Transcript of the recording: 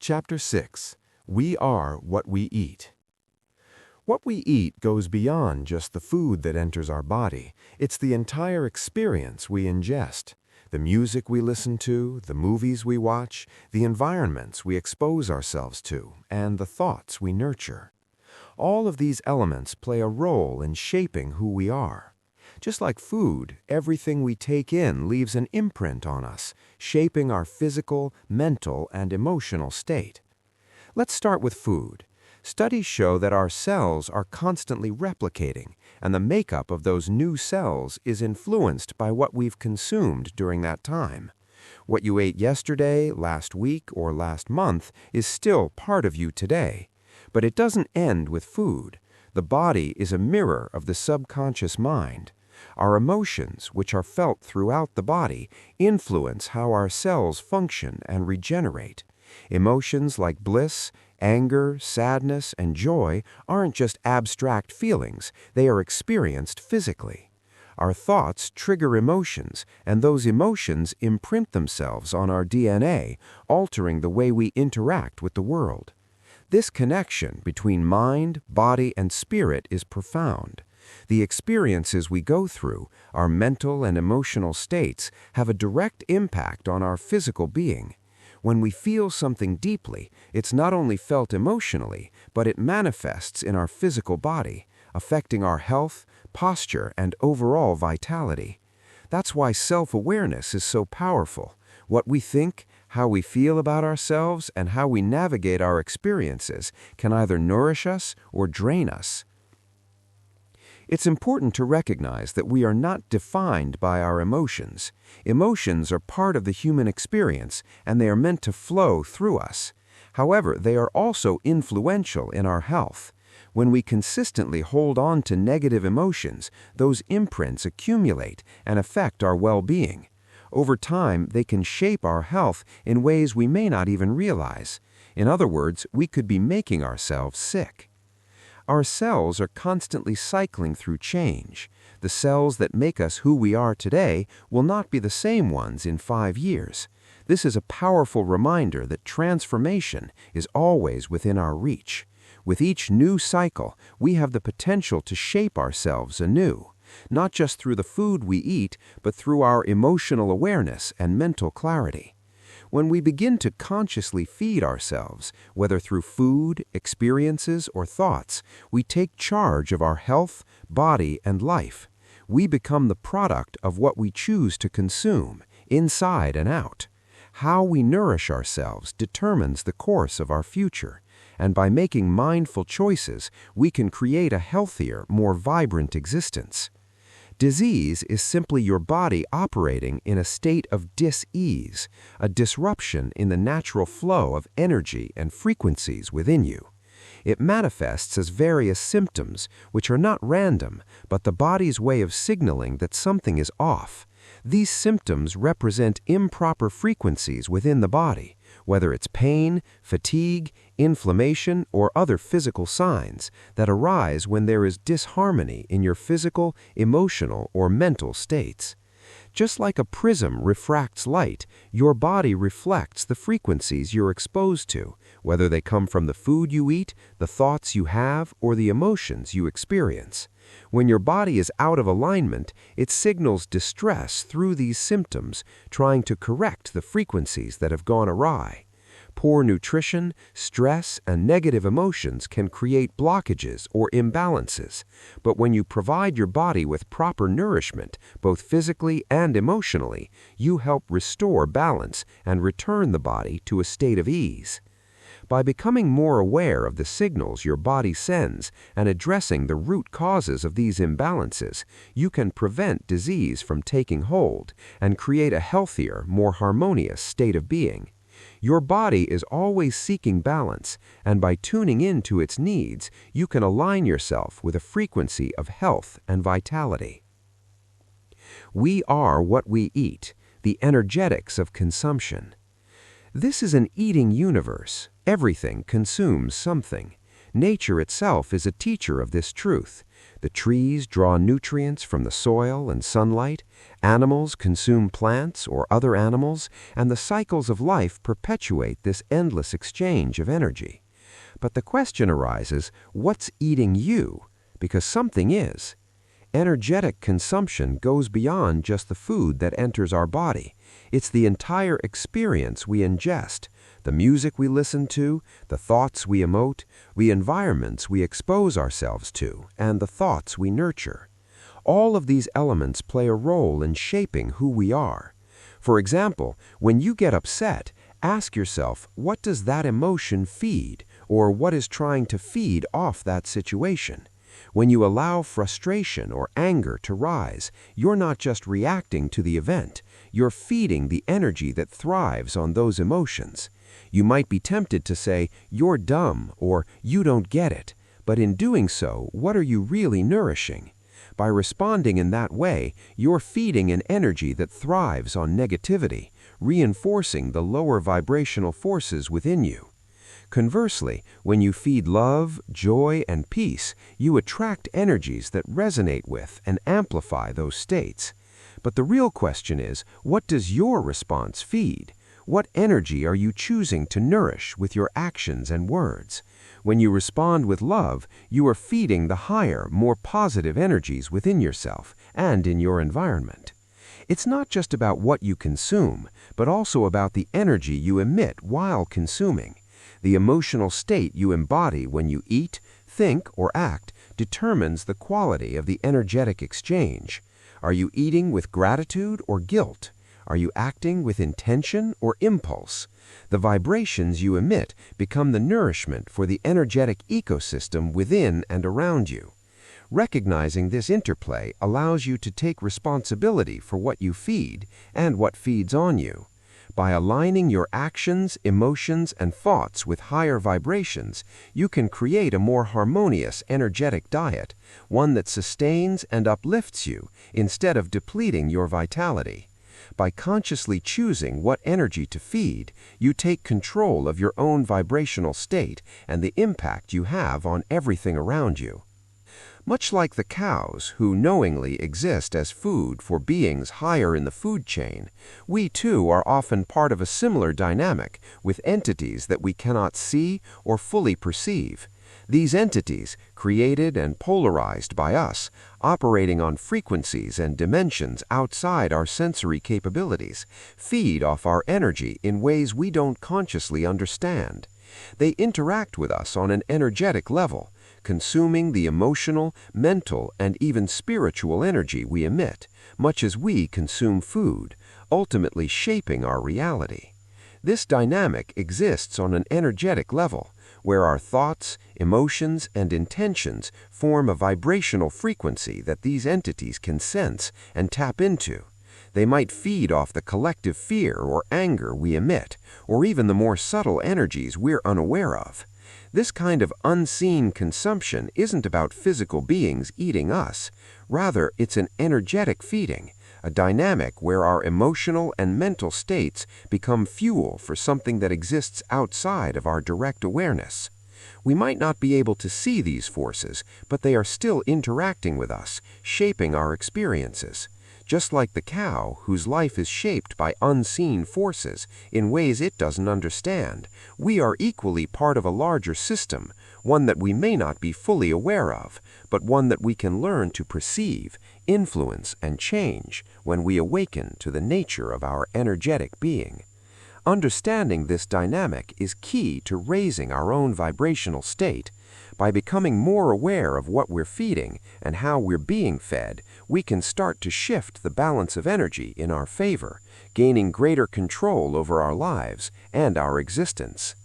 Chapter 6. We Are What We Eat. What we eat goes beyond just the food that enters our body. It's the entire experience we ingest. The music we listen to, the movies we watch, the environments we expose ourselves to, and the thoughts we nurture. All of these elements play a role in shaping who we are. Just like food, everything we take in leaves an imprint on us, shaping our physical, mental, and emotional state. Let's start with food. Studies show that our cells are constantly replicating, and the makeup of those new cells is influenced by what we've consumed during that time. What you ate yesterday, last week, or last month is still part of you today. But it doesn't end with food. The body is a mirror of the subconscious mind. Our emotions, which are felt throughout the body, influence how our cells function and regenerate. Emotions like bliss, anger, sadness, and joy aren't just abstract feelings, they are experienced physically. Our thoughts trigger emotions, and those emotions imprint themselves on our DNA, altering the way we interact with the world. This connection between mind, body, and spirit is profound. The experiences we go through, our mental and emotional states, have a direct impact on our physical being. When we feel something deeply, it's not only felt emotionally, but it manifests in our physical body, affecting our health, posture, and overall vitality. That's why self-awareness is so powerful. What we think, how we feel about ourselves, and how we navigate our experiences can either nourish us or drain us. It's important to recognize that we are not defined by our emotions. Emotions are part of the human experience, and they are meant to flow through us. However, they are also influential in our health. When we consistently hold on to negative emotions, those imprints accumulate and affect our well-being. Over time, they can shape our health in ways we may not even realize. In other words, we could be making ourselves sick. Our cells are constantly cycling through change. The cells that make us who we are today will not be the same ones in 5 years. This is a powerful reminder that transformation is always within our reach. With each new cycle, we have the potential to shape ourselves anew, not just through the food we eat, but through our emotional awareness and mental clarity. When we begin to consciously feed ourselves, whether through food, experiences, or thoughts, we take charge of our health, body, and life. We become the product of what we choose to consume, inside and out. How we nourish ourselves determines the course of our future, and by making mindful choices, we can create a healthier, more vibrant existence. Disease is simply your body operating in a state of dis-ease, a disruption in the natural flow of energy and frequencies within you. It manifests as various symptoms, which are not random, but the body's way of signaling that something is off. These symptoms represent improper frequencies within the body, whether it's pain, fatigue, inflammation, or other physical signs that arise when there is disharmony in your physical, emotional, or mental states. Just like a prism refracts light, your body reflects the frequencies you're exposed to, whether they come from the food you eat, the thoughts you have, or the emotions you experience. When your body is out of alignment, it signals distress through these symptoms, trying to correct the frequencies that have gone awry. Poor nutrition, stress, and negative emotions can create blockages or imbalances. But when you provide your body with proper nourishment, both physically and emotionally, you help restore balance and return the body to a state of ease. By becoming more aware of the signals your body sends and addressing the root causes of these imbalances, you can prevent disease from taking hold and create a healthier, more harmonious state of being. Your body is always seeking balance, and by tuning into its needs, you can align yourself with a frequency of health and vitality. We are what we eat, the energetics of consumption. This is an eating universe. Everything consumes something. Nature itself is a teacher of this truth. The trees draw nutrients from the soil and sunlight, animals consume plants or other animals, and the cycles of life perpetuate this endless exchange of energy. But the question arises, what's eating you? Because something is. Energetic consumption goes beyond just the food that enters our body. It's the entire experience we ingest, the music we listen to, the thoughts we emote, the environments we expose ourselves to, and the thoughts we nurture. All of these elements play a role in shaping who we are. For example, when you get upset, ask yourself, what does that emotion feed, or what is trying to feed off that situation? When you allow frustration or anger to rise, you're not just reacting to the event, you're feeding the energy that thrives on those emotions. You might be tempted to say, "You're dumb," or "You don't get it," but in doing so, what are you really nourishing? By responding in that way, you're feeding an energy that thrives on negativity, reinforcing the lower vibrational forces within you. Conversely, when you feed love, joy, and peace, you attract energies that resonate with and amplify those states. But the real question is, what does your response feed? What energy are you choosing to nourish with your actions and words? When you respond with love, you are feeding the higher, more positive energies within yourself and in your environment. It's not just about what you consume, but also about the energy you emit while consuming. The emotional state you embody when you eat, think, or act determines the quality of the energetic exchange. Are you eating with gratitude or guilt? Are you acting with intention or impulse? The vibrations you emit become the nourishment for the energetic ecosystem within and around you. Recognizing this interplay allows you to take responsibility for what you feed and what feeds on you. By aligning your actions, emotions, and thoughts with higher vibrations, you can create a more harmonious energetic diet, one that sustains and uplifts you instead of depleting your vitality. By consciously choosing what energy to feed, you take control of your own vibrational state and the impact you have on everything around you. Much like the cows who knowingly exist as food for beings higher in the food chain, we too are often part of a similar dynamic with entities that we cannot see or fully perceive. These entities, created and polarized by us, operating on frequencies and dimensions outside our sensory capabilities, feed off our energy in ways we don't consciously understand. They interact with us on an energetic level, consuming the emotional, mental, and even spiritual energy we emit, much as we consume food, ultimately shaping our reality. This dynamic exists on an energetic level, where our thoughts, emotions, and intentions form a vibrational frequency that these entities can sense and tap into. They might feed off the collective fear or anger we emit, or even the more subtle energies we're unaware of. This kind of unseen consumption isn't about physical beings eating us. Rather, it's an energetic feeding, a dynamic where our emotional and mental states become fuel for something that exists outside of our direct awareness. We might not be able to see these forces, but they are still interacting with us, shaping our experiences. Just like the cow, whose life is shaped by unseen forces in ways it doesn't understand, we are equally part of a larger system, one that we may not be fully aware of, but one that we can learn to perceive, influence, and change when we awaken to the nature of our energetic being. Understanding this dynamic is key to raising our own vibrational state. By becoming more aware of what we're feeding and how we're being fed, we can start to shift the balance of energy in our favor, gaining greater control over our lives and our existence.